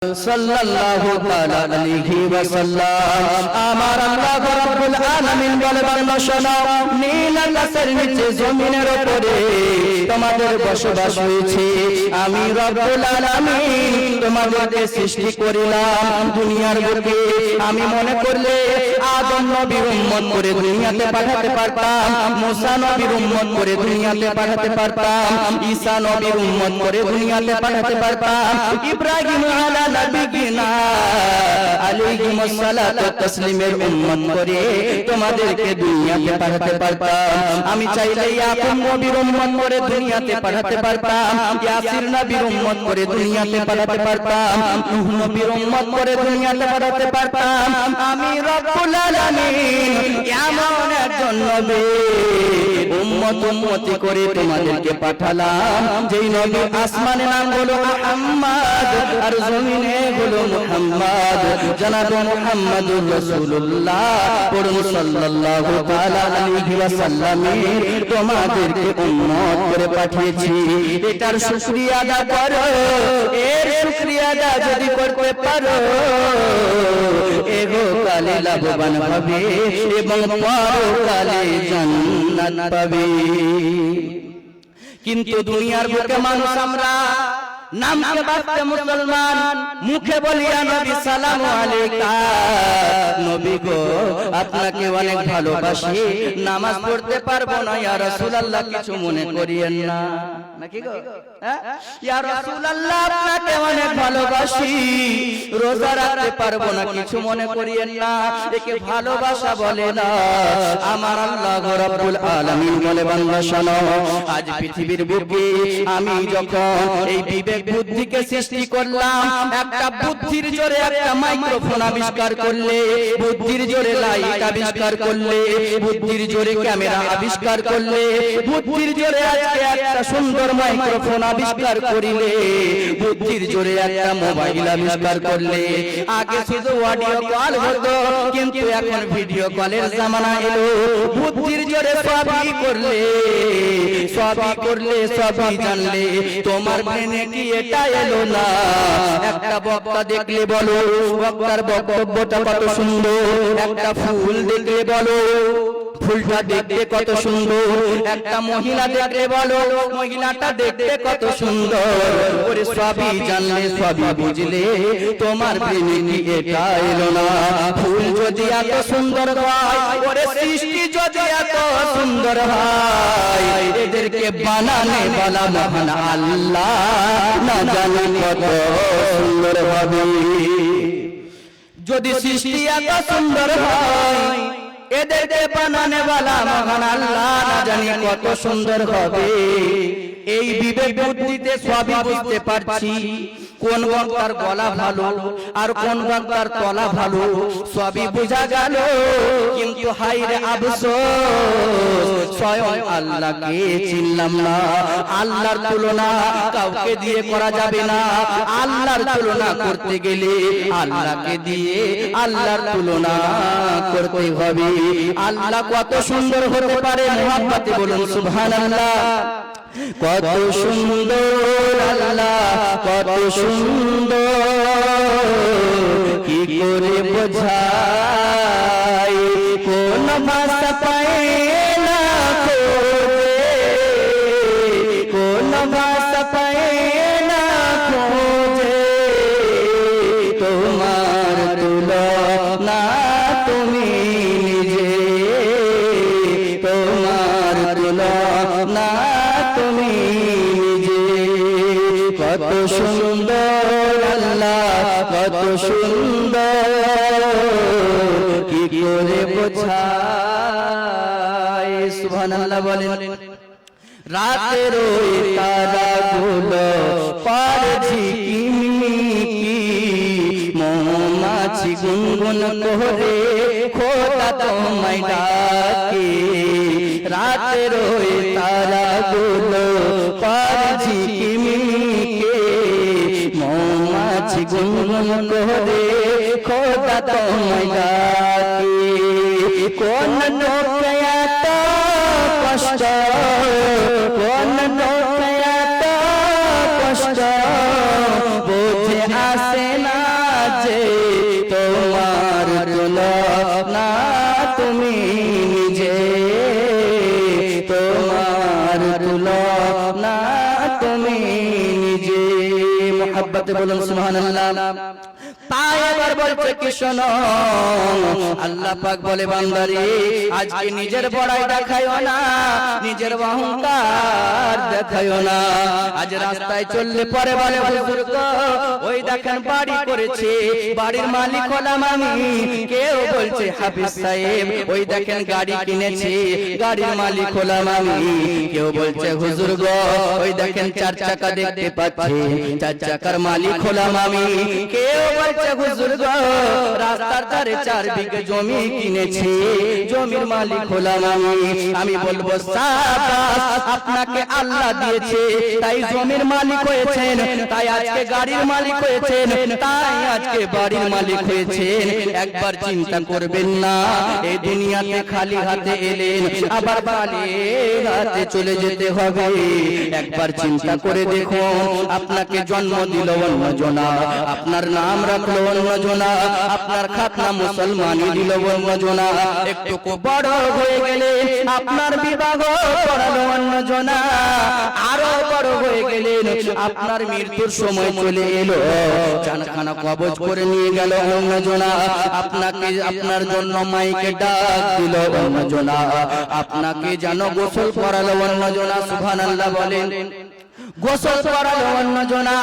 সাল্লাল্লাহু তাআলা আলাইহি ওয়াসাল্লাম আমার আল্লাহ রাব্বুল আলামিন বলেন শোনো নীল আকাশের নিচে জমিনের উপরে তোমাদের বসবাস হয়েছে আমি রব্বুল আলামিন তোমাদেরকে সৃষ্টি করিলাম দুনিয়ার বুকে আমি মনে করলে আদম নবীর উম্মত করে দুনিয়াতে পাঠাতে পারতাম মুসা নবীর উম্মত করে দুনিয়াতে পাঠাতে পারতাম ঈসা নবীর উম্মত করে দুনিয়াতে পাঠাতে পারতাম ইব্রাহিম আলা নবিয়িনা আলাইহিস সালাতু তাসলিমের উম্মত করে তোমাদেরকে দুনিয়াতে পাঠাতে পারতাম আমি চাইলে ইয়াকুব নবীর উম্মত করে দুনিয়াতে পাঠাতে পারতাম ইয়াসির নবীর উম্মত করে দুনিয়াতে পাঠাতে পারতাম নূহ নবীর উম্মত করে দুনিয়াতে পাঠাতে পারতাম আমি রব্বুল আলামিন এমন একজন নবী উম্মতি করে তোমাদেরকে পাঠালাম যেই নবী আসমানে নাম হলো মুহাম্মদ আর জমিনে হলো মুহাম্মদ জনাব মুহাম্মদুর রাসূলুল্লাহ পড়ুন সাল্লাল্লাহু তাআলা আলাইহি ওয়াসাল্লামের তোমাদেরকে উম্মত করে পাঠিয়েছি এটার শুকরিয়া আদা করো এর শুকরিয়া আদা যদি করতে পারো এগো কালে লাভবান হবে এবং পরকালে জান্নাত পাবে কিন্তু দুনিয়ার বুকে মানুষ আমরা নামকে বাদতে মুসলমান মুখে বলিয়া নবী সালামু আলাইকা নবী গো আপনাকে অনেক ভালোবাসি নামাজ পড়তে পারবো না ইয়া রাসূলুল্লাহ কিছু মনে করিয়েন না নাকি গো ইয়া রাসূলুল্লাহ আপনাকে অনেক ভালোবাসি রোজা রাখতে পারবো না কিছু মনে করিয়েন না একে ভালোবাসা বলে না আমার আল্লাহ রাব্বুল আলামিন বলে বান্দা শোনো আজ পৃথিবীর বুকে আমি যখন এই বিবেক বুদ্ধিকে সৃষ্টি করলাম একটা বুদ্ধির জোরে একটা মাইক্রোফোন আবিষ্কার করলে বুদ্ধির জোরে লাইট আবিষ্কার করলে বুদ্ধির জোরে ক্যামেরা আবিষ্কার করলে বুদ্ধির জোরে আজকে একটা সুন্দর মাইক্রোফোন আবিষ্কার করিলে বুদ্ধির জোরে একটা মোবাইল আবিষ্কার করলে আগে শুধু অডিও কল হতো কিন্তু এখন ভিডিও কলের জামানা এলো বুদ্ধির জোরে সবই করলে সবই জানলে তোমার ব্রেনে কি এটা এলো না একটা বক্তা দেখলে বলো বক্তার বক্তব্যটা কত সুন্দর একটা ফুল দেখলে বলো ফুলটা দেখতে কত সুন্দর একটা মহিলা দেখলে বলো মহিলাটা দেখতে কত সুন্দর ওরে সবই জানলে সবই বুঝলে তোমার ব্রেনে কি এটা এলো না ফুল যদি এত সুন্দর হয় ওরে সৃষ্টি যদি এত সুন্দর হয় এদেরকে বানানে वाला মহান আল্লাহ না জানি কত সুন্দর হবে যদি সৃষ্টি এত সুন্দর হয় এদেরকে বানানে वाला মহান আল্লাহ না জানি কত সুন্দর হবে এই বিবেক বুদ্ধিতে সবই বুঝতে পারছি কোন বক্তার গলা ভালো আর কোন বক্তার তলা ভালো সবই বোঝা গেল কিন্তু হায়রে আফসোস স্বয়ং আল্লাহকে চিনলাম না আল্লাহর তুলনা কাউকে দিয়ে করা যাবে না আল্লাহর তুলনা করতে গেলে আল্লাহকে দিয়ে আল্লাহর তুলনা করতে হবে আল্লাহ কত সুন্দর হতে পারে মুহাব্বতে বলুন সুবহানাল্লাহ কত সুন্দর আল্লাহ কত সুন্দর কি করে বোঝাই কোন ভাষা পায় না খোঁজে কোন ভাষা পায় না খোঁজে তোমার তুলনা তুমি নিজে তোমার তুলনা তুমি নিজে কত সুন্দর আল্লাহ কত সুন্দর কি করে বোঝাই সুবহানাল্লাহ বলেন রাতের ওই তারাগুলো পার ঝিকিমিকি মৌমাছি গুনগুন করে খোদা তোমায় ডাকে রাতের ওই তারাগুলো পার ঝিকিমিকি মৌমাছি গুনগুন করে খোদা তোমায় ডাকে কোন লোকে এত কষ্ট কোন লোকে এত কষ্ট বুঝে আসে না যে তোমার তুলনা তুমি নিজে, তোমার তুলনা তুমি নিজে। মোহাব্বতে বলুন সুবহানাল্লাহ। তাই এবার বলছে কি শোনো, আল্লাহ পাক বলে বান্দারে আজকে নিজের বড়াই দেখায়ও না, নিজের অহংকার দেখায়ও না। আজ রাস্তায় চললে পরে বলে হুজুর গো ওই দেখেন বাড়ি করেছে, বাড়ির মালিক হলাম আমি। কেউ বলছে হাফিজ সাহেব ওই দেখেন গাড়ি কিনেছে, গাড়ির মালিক হলাম আমি। কেউ বলছে হুজুর গো ওই দেখেন 4 চাকা দেখতে পাচ্ছি, 4 চাকার মালিক হলাম আমি। কেউ বলছে হুজুর গো রাস্তার ধারে 4 বিঘে জমি কিনেছি, জমির মালিক হলাম আমি। আমি বলবো সাবাস, আপনাকে আল্লাহ দিয়েছে তাই জমির মালিক হয়েছেন, তাই আজকে গাড়ির মালিক হয়েছেন, তাই আজকে বাড়ির মালিক হয়েছেন। একবার চিন্তা করবেন না এই দুনিয়াতে খালি হাতে এলেন আবার খালি হাতে চলে যেতে হবে। একবার চিন্তা করে দেখুন, আপনাকে জন্ম দিল অন্যজনা, আপনার নাম রাখলো অন্যজনা, আপনার খাতনা মুসলমানি দিল অন্যজনা, একটু বড় হয়ে গেলে আপনার বিবাহ করালো অন্যজনা, আরো বড় হয়ে গেলেন আপনার মৃত্যুর সময় চলে এলো, জানখানা কবজ করে নিয়ে গেল অন্যজনা, আপনাকে আপনার জন্য মাইকে ডাক দিল অন্যজনা, আপনাকে যেন গোসল করালো অন্যজনা। সুবহানাল্লাহ বলেন। গোসল করালো অন্যজনা,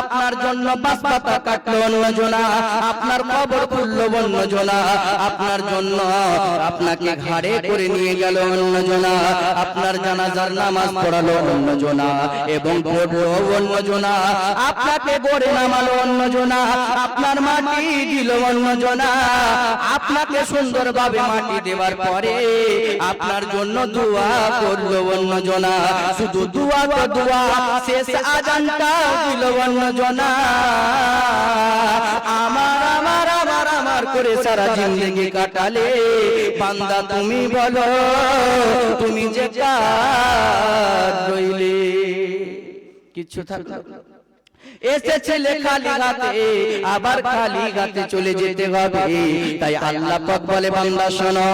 আপনার জন্য বাসপাতা কাটলো অন্যজনা, আপনার কবর খুললো অন্যজনা, আপনার জন্য আপনাকে ঘাড়ে করে নিয়ে গেল অন্যজনা, আপনার জানাজার নামাজ পড়ালো অন্যজনা এবং পড়লো অন্যজনা, আপনাকে গড়ে নামালো অন্যজনা, আপনার মাটি দিল অন্যজনা, আপনাকে সুন্দরভাবে মাটি দেওয়ার পরে আপনার জন্য দোয়া করলো অন্যজনা। শুধু দোয়া তো দোয়া, শেষ আজানটা দিল অন্যজনা। আমার আমার আমার আমার করে সারা জিন্দেগি কাটালে, বান্দা তুমি বলো তুমি যে কার রইলে, কিছু থাকলো এসেছিলে খালি হাতে আবার খালি হাতে চলে যেতে হবে। তাই আল্লাহ পাক বলে বান্দা শোনো,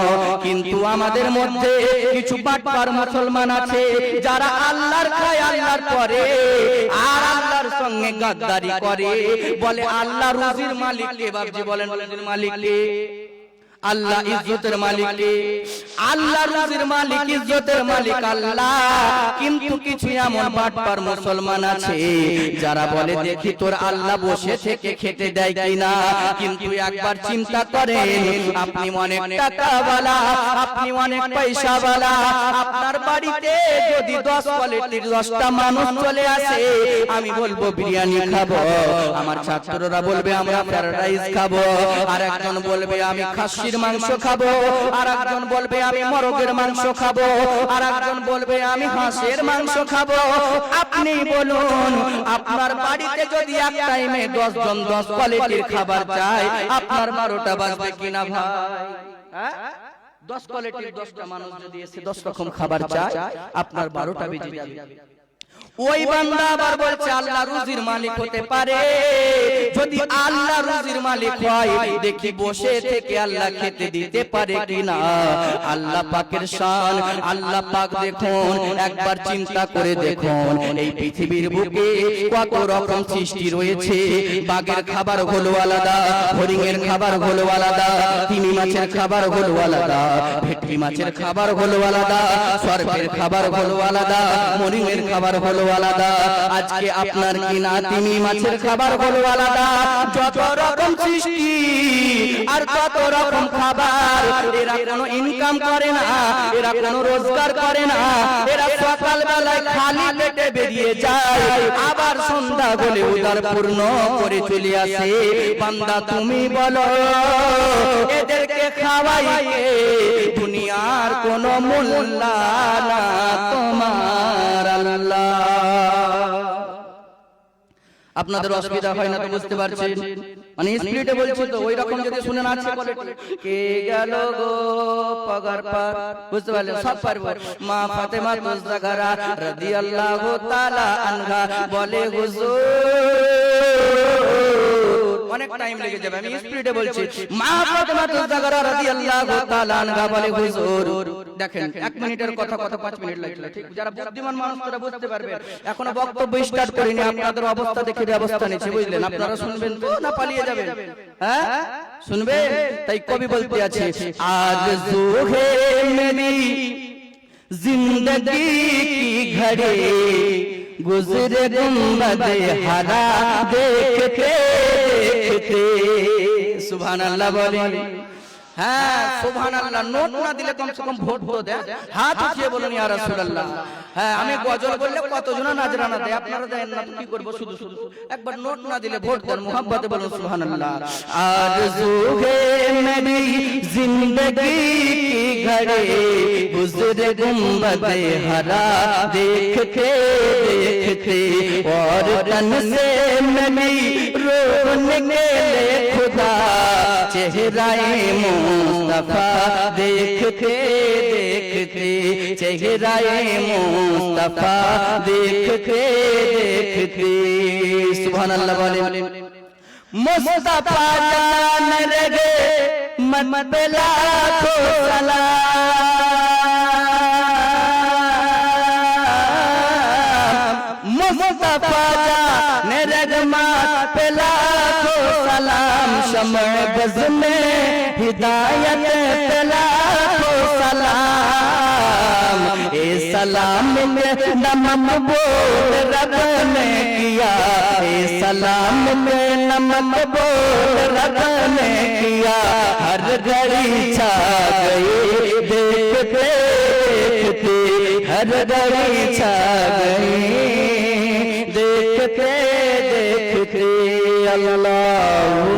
কিন্তু আমাদের মধ্যে কিছু বাটপার মুসলমান আছে যারা আল্লাহর খায় আল্লাহর করে আর আল্লাহর সঙ্গে গাদ্দারি করে। বলে আল্লাহ রুজির মালিক কে? বাপজি বলেন রুজির মালিক কে? আল্লাহ ইজ্জতের মালিক কে? আল্লাহ রুজির মালিক, ইজ্জতের মালিক আল্লাহ। কিন্তু কিছু এমন বাটপার মুসলমান আছে যারা বলে দেখি তোর আল্লাহ বসে থেকে খেতে দেয় কিনা। কিন্তু একবার চিন্তা করেন, আপনি অনেক টাকাওয়ালা, আপনি অনেক পয়সাওয়ালা, আপনার বাড়িতে যদি 10 কোয়ালিটির 10টা মানুষ চলে আসে, আমি বলবো বিরিয়ানি খাবো, আমার ছাত্ররা বলবে আমরা ফ্রাইড রাইস খাবো, আর একজন বলবে আমি খাসির মাংস খাবো, আর একজন বলবে আমি মোরগের মাংস খাবো, আর একজন বলবে আমি হাঁসের মাংস খাবো। আপনি বলুন, আপনার বাড়িতে যদি এক টাইমে 10 জন 10 কোয়ালিটির খাবার চায়, আপনার 12টা বাজবে কিনা ভাই? 10 কোয়ালিটির 10টা মানুষ যদি এসে 10 রকম খাবার চায়, আপনার 12টা বেজে যাবে। ওই বান্দা আবার বলছে আল্লাহ রুজির মালিক হতে পারে। যদি আল্লাহ রুজির মালিক হয়, দেখি বসে থেকে আল্লাহ খেতে দিতে পারে কিনা। আল্লাহ পাকের শান, আল্লাহ পাক দেখুন, একবার চিন্তা করে দেখুন, এই পৃথিবীর বুকে কত রকম সৃষ্টি রয়েছে। বাঘের খাবার হলো আলাদা, হরিণের খাবার হলো আলাদা, তিমি মাছের খাবার হলো আলাদা, ভেটকি মাছের খাবার হলো আলাদা, সর্পের খাবার হলো আলাদা, মরিনের খাবার হলো আলাদা। আজকে আপনার কিনা তিমি মাছের খাবার হলো আলাদা। যত রকম সৃষ্টি আর কত রকম খাবার, এরা কোনো ইনকাম করে না, এরা কোনো রোজগার করে না, এরা সকাল বেলায় খালি পেটে বেরিয়ে যায়, আবার সন্ধ্যা হলে উদার পূর্ণ করে চলে আসে। বান্দা তুমি বলো এদেরকে খাওয়াইয়ে দুনিয়ার কোনো মূল্য না তোমার আল্লাহ। আপনাদের অসুবিধা হয় না তো বুঝতে পারছেন? মানে স্পিরিটে বলছি তো, ওই রকম যদি শুনে না আছে কে গেল গো পগার পার, বুঝতে পারলেন? সব পারবো। মা ফাতেমা তুজদাগারা রাদিয়াল্লাহু তাআলা আনহা বলে হুজুর অনেক টাইম লেগে যাবে, আমি স্পিডে বলছি। মা ফাতেমা জাহরা রাদিয়াল্লাহু তাআলা আনহা বলে, হুজুর দেখেন 1 মিনিটের কথা 5 মিনিট লাগলো, ঠিক? যারা বুদ্ধিমান মানুষ তারা বুঝতে পারবে। এখনো বক্তব্য স্টার্ট করিনি, আপনাদের অবস্থা দেখে ব্যবস্থা নিচ্ছি, বুঝলেন? আপনারা শুনবেন তো না পালিয়ে যাবেন? হ্যাঁ শুনবেন। তাই কবি বলতে আছে, আরজু হে মেরি জিন্দগি কি ঘড়ি গুজরে গুম্বদে হারা দেখতে দেখতে। সুবহানাল্লাহ বলেন। হ্যাঁ সুবহানাল্লাহ। নোট না দিলে কমসে কম ভোট তো দেয়। হাত উঠিয়ে বলুন ইয়া রাসূলুল্লাহ। হ্যাঁ আমি গজল বললে কতজন নাজরানা দেয়, আপনারা দেন না তো কি করব? শুধু শুধু একবার নোট না দিলে ভোট দেন। মুহাব্বতে বলুন সুবহানাল্লাহ। আরজু হে মেরি জিंदगी की घड़ी गुजरे गुंबदे हरा देखते देखते और तन से मेरी रोने के खुदा चेहराए मुस्तफा देखते देखते चेहराए मुस्तफा देखते देखते। सुभान अल्लाह बोले। मुस्तफा जान लगे मन पे लाखों सलाम। मुस्तफा जान लगे मन पे लाखों सलाम। शम्अ बज़ में हिदायत पे लाखों सलाम। ए सलाम में नमक बोल रब ने किया, ए सलाम में नमक बोल रब ने किया। हर घड़ी छा गई देखते देखते, हर घड़ी छा गई देखते देखते। अल्लाह